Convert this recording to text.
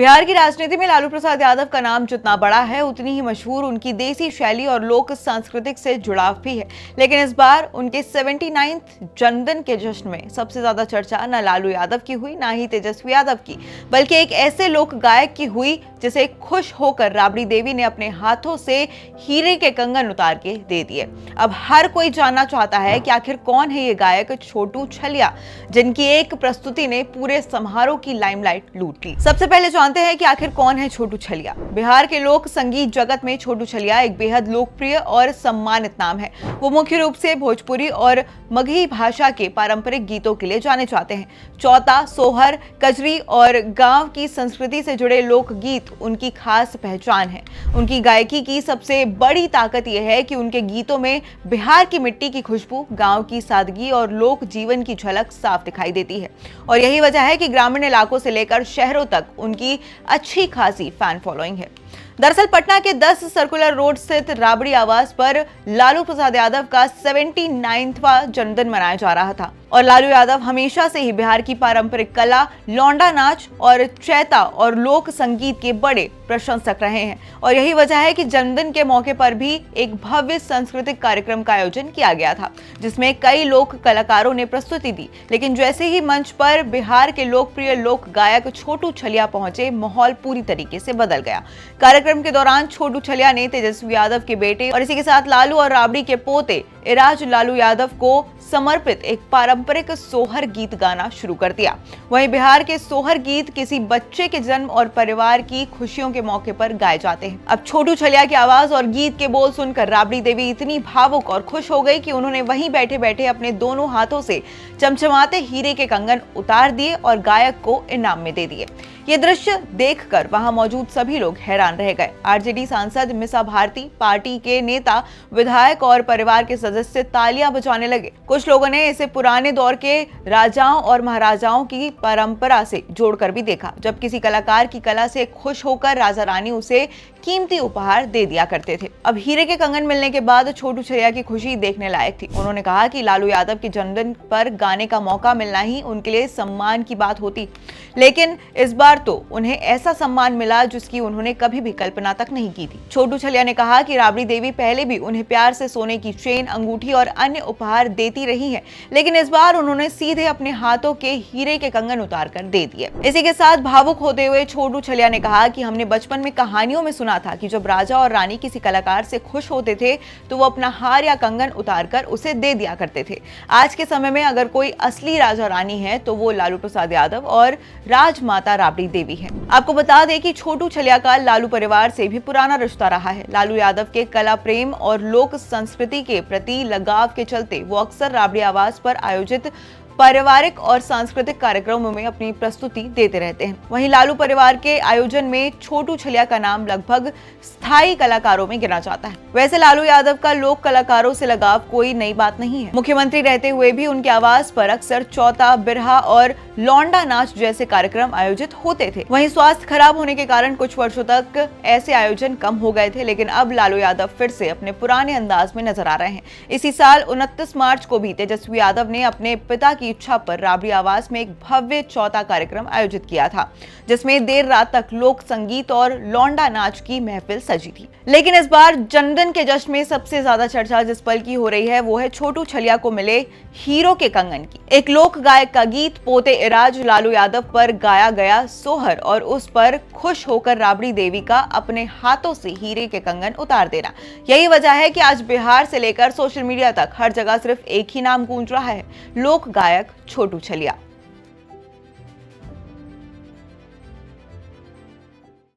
बिहार की राजनीति में लालू प्रसाद यादव का नाम जितना बड़ा है उतनी ही मशहूर उनकी देसी शैली और लोक सांस्कृतिक से जुड़ाव भी है। लेकिन इस बार उनके 79th जन्मदिन के जश्न में सबसे ज्यादा चर्चा न लालू यादव की हुई, ना ही तेजस्वी यादव की, बल्कि एक ऐसे लोक गायक की हुई जिसे खुश होकर राबड़ी देवी ने अपने हाथों से हीरे के कंगन उतार के दे दिए। अब हर कोई जानना चाहता है कि आखिर कौन है ये गायक छोटू छलिया, जिनकी एक प्रस्तुति ने पूरे समारोह की लाइमलाइट लूट ली। सबसे पहले जानते हैं कि आखिर कौन है छोटू छलिया। बिहार के लोक संगीत जगत में छोटू छलिया एक बेहद लोकप्रिय और सम्मानित नाम है। वो मुख्य रूप से भोजपुरी और मगही भाषा के पारंपरिक गीतों के लिए जाने जाते हैं। चौता, सोहर, कजरी और गांव की संस्कृति से जुड़े लोकगीत उनकी खास पहचान है। उनकी गायकी की सबसे बड़ी ताकत यह है कि उनके गीतों में बिहार की मिट्टी की खुशबू, गांव की सादगी और लोक जीवन की झलक साफ दिखाई देती है। और यही वजह है कि ग्रामीण इलाकों से लेकर शहरों तक उनकी अच्छी खासी फैन फॉलोइंग है। दरअसल पटना के 10 सर्कुलर रोड स्थित राबड़ी आवास पर लालू प्रसाद यादव का 79वां जन्मदिन मनाया जा रहा था और लालू यादव हमेशा से ही बिहार की पारंपरिक कला, लौंडा नाच और चैता और लोक संगीत के बड़े प्रशंसक रहे हैं। और यही वजह है कि जन्मदिन के मौके पर भी एक भव्य सांस्कृतिक कार्यक्रम का आयोजन किया गया था, जिसमें कई लोक कलाकारों ने प्रस्तुति दी। लेकिन जैसे ही मंच पर बिहार के लोकप्रिय लोक गायक छोटू छलिया पहुंचे, माहौल पूरी तरीके से बदल गया। कार्यक्रम के दौरान छोटू छलिया ने तेजस्वी यादव के बेटे और इसी के साथ लालू और राबड़ी के पोते इराज लालू यादव को समर्पित एक पारंपरिक सोहर गीत गाना शुरू कर दिया। वहीं बिहार के सोहर गीत किसी बच्चे के जन्म और परिवार की खुशियों के मौके पर गाए जाते हैं। अब छोटू छलिया की आवाज और गीत के बोल सुनकर राबड़ी देवी इतनी भावुक और खुश हो गई कि उन्होंने वहीं बैठे बैठे अपने दोनों हाथों से चमचमाते हीरे के कंगन उतार दिए और गायक को इनाम में दे दिए। ये दृश्य देखकर वहां मौजूद सभी लोग हैरान रह गए। आरजेडी सांसद मिसा भारती, पार्टी के नेता, विधायक और परिवार के सदस्य तालियां बजाने लगे। कुछ लोगों ने इसे पुराने दौर के राजाओं और महाराजाओं की परंपरा से जोड़कर भी देखा, जब किसी कलाकार की कला से खुश होकर राजा रानी उसे कीमती उपहार दे दिया करते थे। अब हीरे के कंगन मिलने के बाद छोटू छलिया की खुशी देखने लायक थी। उन्होंने कहा कि लालू यादव के जन्मदिन पर गाने का मौका मिलना ही उनके लिए सम्मान की बात होती, लेकिन इस बार तो उन्हें ऐसा सम्मान मिला जिसकी उन्होंने कभी भी कल्पना तक नहीं की थी। छोटू छलिया ने कहा कि राबड़ी देवी पहले भी उन्हें प्यार से सोने की चेन, अंगूठी और अन्य उपहार देती रही है, लेकिन इस बार उन्होंने सीधे अपने हाथों के हीरे के कंगन उतार कर दे दिए। इसी के साथ भावुक होते हुए छोटू छलिया ने कहा कि हमने बचपन में कहानियों में सुना था कि जब राजा और रानी किसी कलाकार से खुश होते थे तो वो अपना हार या कंगन उतारकर उसे दे दिया करते थे। आज के समय में अगर कोई असली राजा रानी है तो वो लालू प्रसाद यादव और राजमाता राबड़ी देवी है। आपको बता दें कि छोटू छलिया का लालू परिवार से भी पुराना रिश्ता रहा है। लालू यादव के कला प्रेम और लोक संस्कृति के प्रति लगाव के चलते वो अक्सर राबड़ी आवास पर आयोजित पारिवारिक और सांस्कृतिक कार्यक्रमों में अपनी प्रस्तुति देते रहते हैं। वहीं लालू परिवार के आयोजन में छोटू छलिया का नाम लगभग स्थायी कलाकारों में गिना जाता है। वैसे लालू यादव का लोक कलाकारों से लगाव कोई नई बात नहीं है। मुख्यमंत्री रहते हुए भी उनके आवास पर अक्सर चौता, बिरहा और लौंडा नाच जैसे कार्यक्रम आयोजित होते थे। वहीं स्वास्थ्य खराब होने के कारण कुछ वर्षों तक ऐसे आयोजन कम हो गए थे, लेकिन अब लालू यादव फिर से अपने पुराने अंदाज में नजर आ रहे हैं। इसी साल 29 मार्च को भी तेजस्वी यादव ने अपने पिता की इच्छा पर राबड़ी आवास में एक भव्य चौथा कार्यक्रम आयोजित किया था, जिसमें देर रात तक लोक संगीत और लौंडा नाच की महफिल सजी थी। लेकिन इस बार जन्मदिन के जश्न में सबसे ज्यादा चर्चा जिस पल की हो रही है वो है छोटू छलिया को मिले हीरो के कंगन की। एक लोक गायक का गीत, पोते इराज लालू यादव पर गाया गया सोहर और उस पर खुश होकर राबड़ी देवी का अपने हाथों से हीरे के कंगन उतार देना। यही वजह है कि आज बिहार से लेकर सोशल मीडिया तक हर जगह सिर्फ एक ही नाम गूंज रहा है, लोक गायक छोटू छलिया।